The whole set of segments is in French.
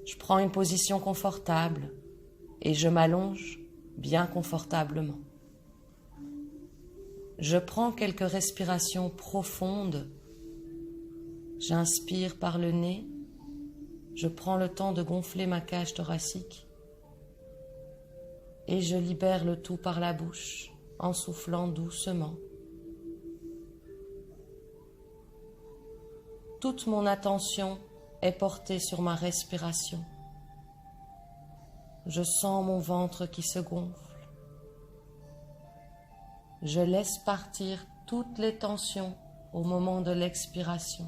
Je prends une position confortable et je m'allonge bien confortablement. Je prends quelques respirations profondes. J'inspire par le nez. Je prends le temps de gonfler ma cage thoracique et je libère le tout par la bouche en soufflant doucement. Toute mon attention est portée sur ma respiration. Je sens mon ventre qui se gonfle. Je laisse partir toutes les tensions au moment de l'expiration.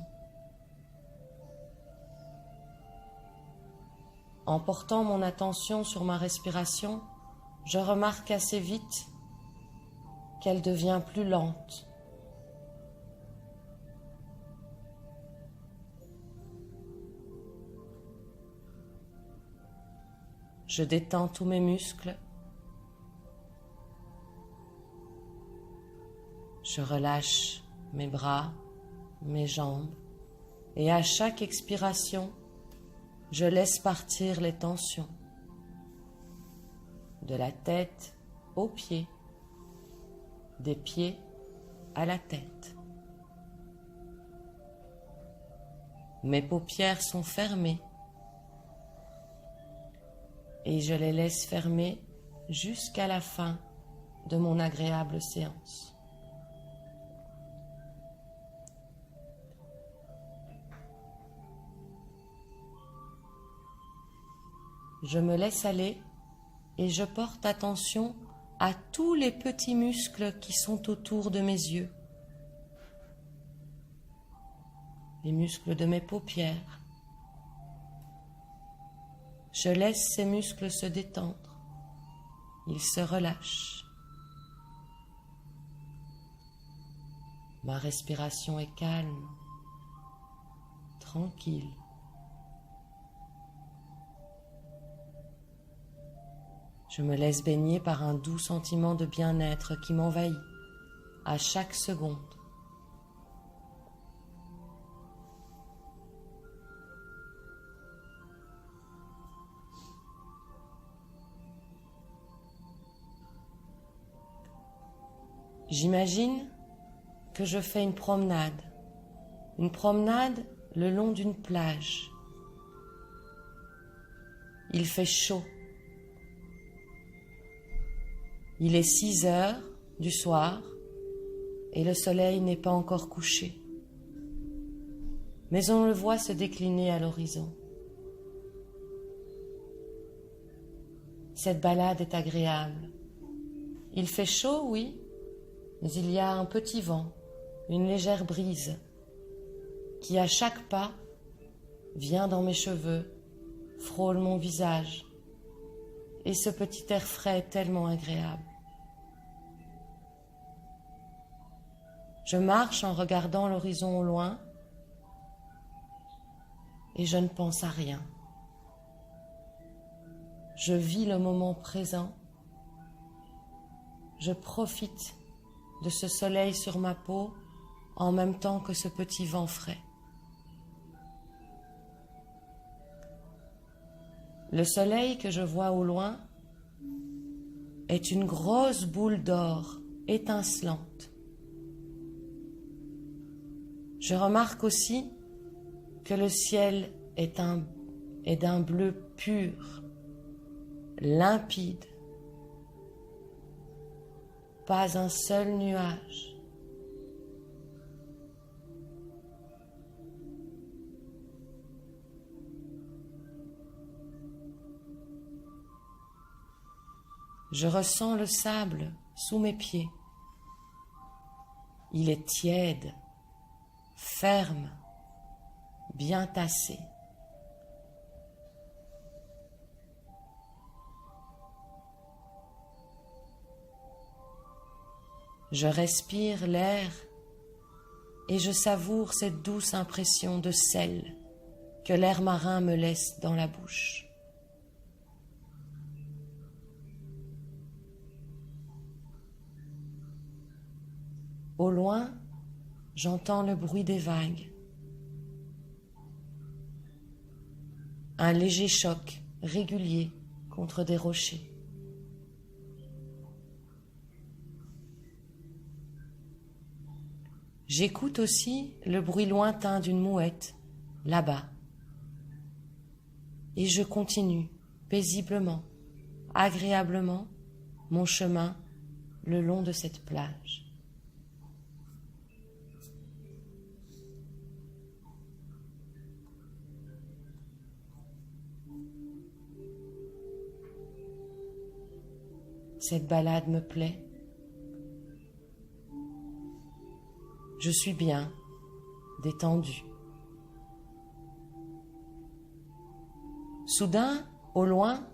En portant mon attention sur ma respiration, je remarque assez vite qu'elle devient plus lente. Je détends tous mes muscles. Je relâche mes bras, mes jambes, et à chaque expiration, je laisse partir les tensions, de la tête aux pieds, des pieds à la tête. Mes paupières sont fermées et je les laisse fermer jusqu'à la fin de mon agréable séance. Je me laisse aller et je porte attention à tous les petits muscles qui sont autour de mes yeux. Les muscles de mes paupières. Je laisse ces muscles se détendre. Ils se relâchent. Ma respiration est calme, tranquille. Je me laisse baigner par un doux sentiment de bien-être qui m'envahit à chaque seconde. J'imagine que je fais une promenade le long d'une plage. Il fait chaud. Il est 6 heures du soir et le soleil n'est pas encore couché. Mais on le voit se décliner à l'horizon. Cette balade est agréable. Il fait chaud, oui, mais il y a un petit vent, une légère brise, qui à chaque pas vient dans mes cheveux, frôle mon visage, et ce petit air frais est tellement agréable. Je marche en regardant l'horizon au loin et je ne pense à rien. Je vis le moment présent. Je profite de ce soleil sur ma peau en même temps que ce petit vent frais. Le soleil que je vois au loin est une grosse boule d'or étincelante. Je remarque aussi que le ciel est d'un bleu pur, limpide. Pas un seul nuage. Je ressens le sable sous mes pieds. Il est tiède, ferme, bien tassé. Je respire l'air et je savoure cette douce impression de sel que l'air marin me laisse dans la bouche. Au loin, j'entends le bruit des vagues. un léger choc régulier contre des rochers. J'écoute aussi le bruit lointain d'une mouette, là-bas. Et je continue, paisiblement, agréablement, mon chemin le long de cette plage. Cette balade me plaît. Je suis bien, détendu. Soudain, au loin,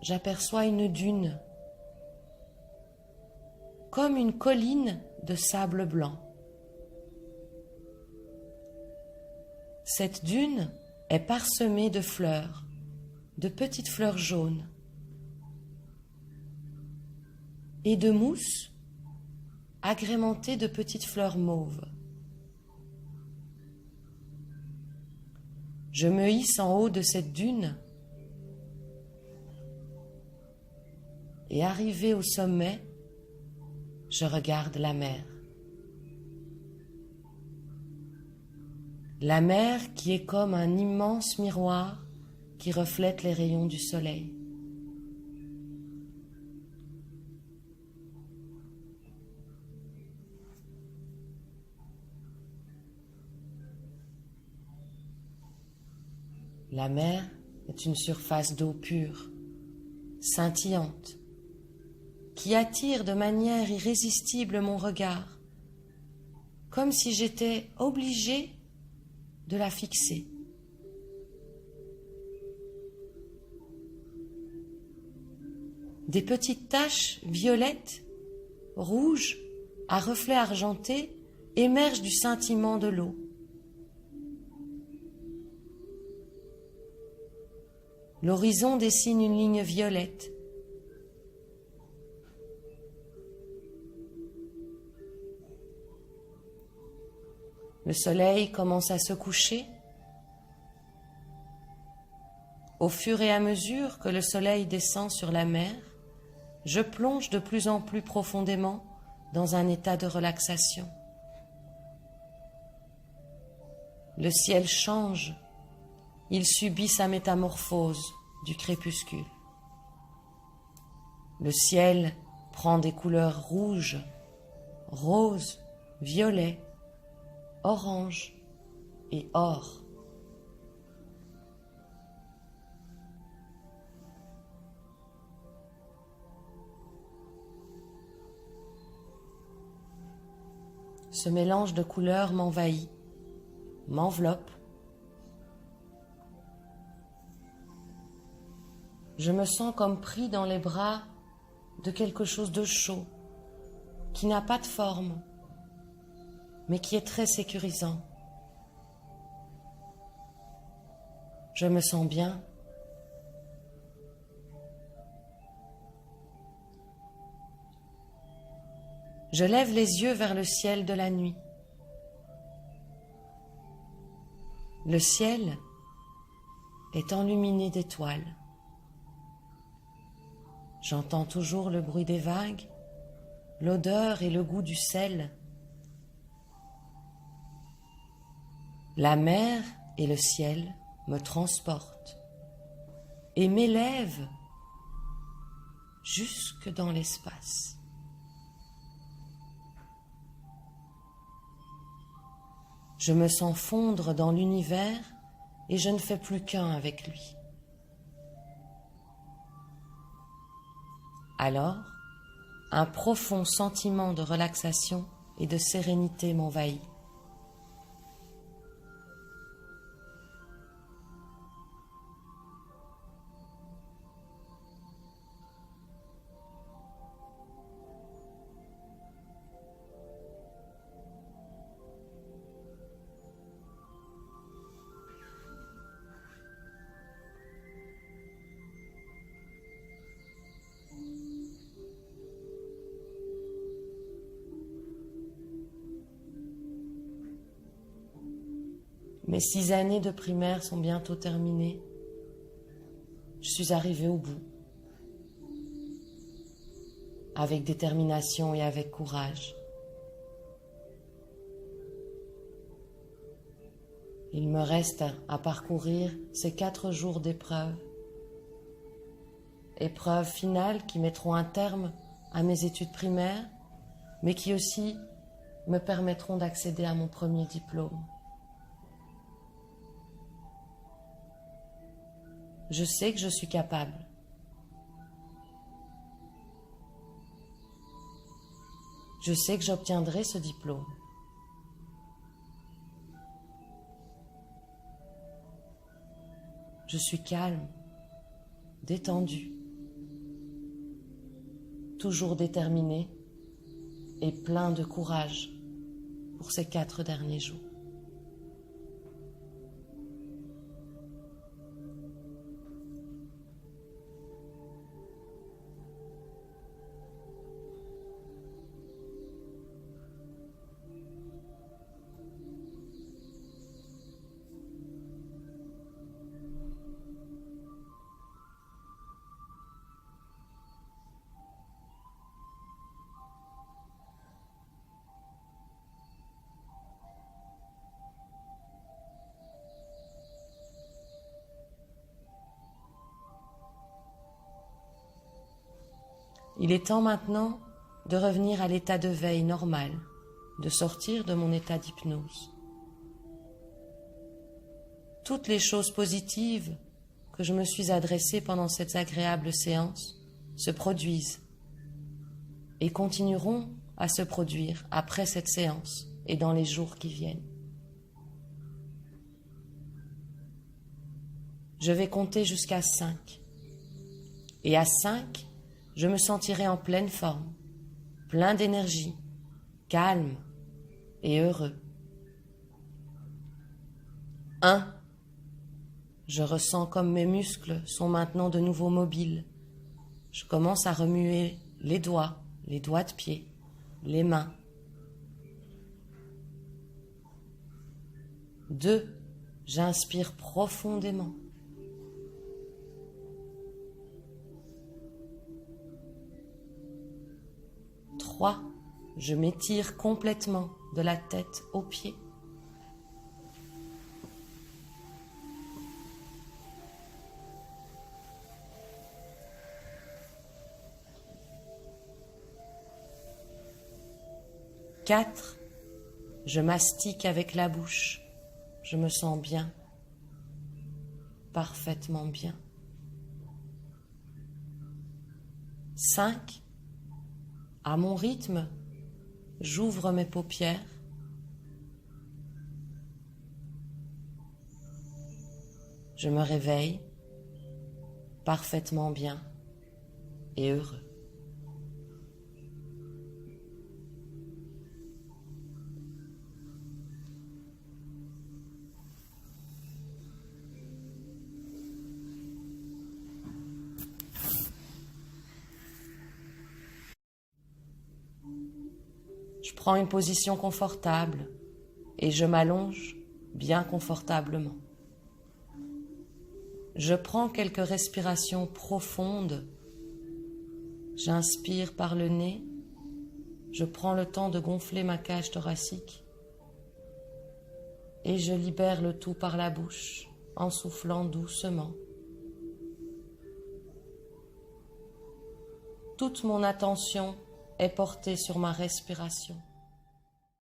j'aperçois une dune, comme une colline de sable blanc. Cette dune est parsemée de fleurs, de petites fleurs jaunes, et de mousse agrémentée de petites fleurs mauves. Je me hisse en haut de cette dune et arrivé au sommet, je regarde la mer. La mer qui est comme un immense miroir qui reflète les rayons du soleil. La mer est une surface d'eau pure, scintillante, qui attire de manière irrésistible mon regard, comme si j'étais obligée de la fixer. Des petites taches violettes, rouges, à reflets argentés, émergent du scintillement de l'eau. L'horizon dessine une ligne violette. Le soleil commence à se coucher. Au fur et à mesure que le soleil descend sur la mer, je plonge de plus en plus profondément dans un état de relaxation. Le ciel change. Il subit sa métamorphose du crépuscule. Le ciel prend des couleurs rouges, roses, violets, orange et or. Ce mélange de couleurs m'envahit, m'enveloppe. Je me sens comme pris dans les bras de quelque chose de chaud, qui n'a pas de forme, mais qui est très sécurisant. Je me sens bien. Je lève les yeux vers le ciel de la nuit. Le ciel est enluminé d'étoiles. J'entends toujours le bruit des vagues, l'odeur et le goût du sel. La mer et le ciel me transportent et m'élèvent jusque dans l'espace. Je me sens fondre dans l'univers et je ne fais plus qu'un avec lui. Alors, un profond sentiment de relaxation et de sérénité m'envahit. Mes 6 années de primaire sont bientôt terminées. Je suis arrivée au bout, avec détermination et avec courage. Il me reste à parcourir ces 4 jours d'épreuves. Épreuves finales qui mettront un terme à mes études primaires, mais qui aussi me permettront d'accéder à mon premier diplôme. Je sais que je suis capable. Je sais que j'obtiendrai ce diplôme. Je suis calme, détendu, toujours déterminé et plein de courage pour ces 4 derniers jours. Il est temps maintenant de revenir à l'état de veille normal, de sortir de mon état d'hypnose. Toutes les choses positives que je me suis adressées pendant cette agréable séance se produisent et continueront à se produire après cette séance et dans les jours qui viennent. Je vais compter jusqu'à 5. Et à 5, je me sentirai en pleine forme, plein d'énergie, calme et heureux. 1. Je ressens comme mes muscles sont maintenant de nouveau mobiles. Je commence à remuer les doigts de pied, les mains. 2. J'inspire profondément. 3. Je m'étire complètement de la tête aux pieds. 4. Je mastique avec la bouche. Je me sens bien, parfaitement bien. 5. À mon rythme, j'ouvre mes paupières. Je me réveille, parfaitement bien et heureux. Je prends une position confortable et je m'allonge bien confortablement. Je prends quelques respirations profondes. J'inspire par le nez. Je prends le temps de gonfler ma cage thoracique et je libère le tout par la bouche en soufflant doucement. Toute mon attention est portée sur ma respiration.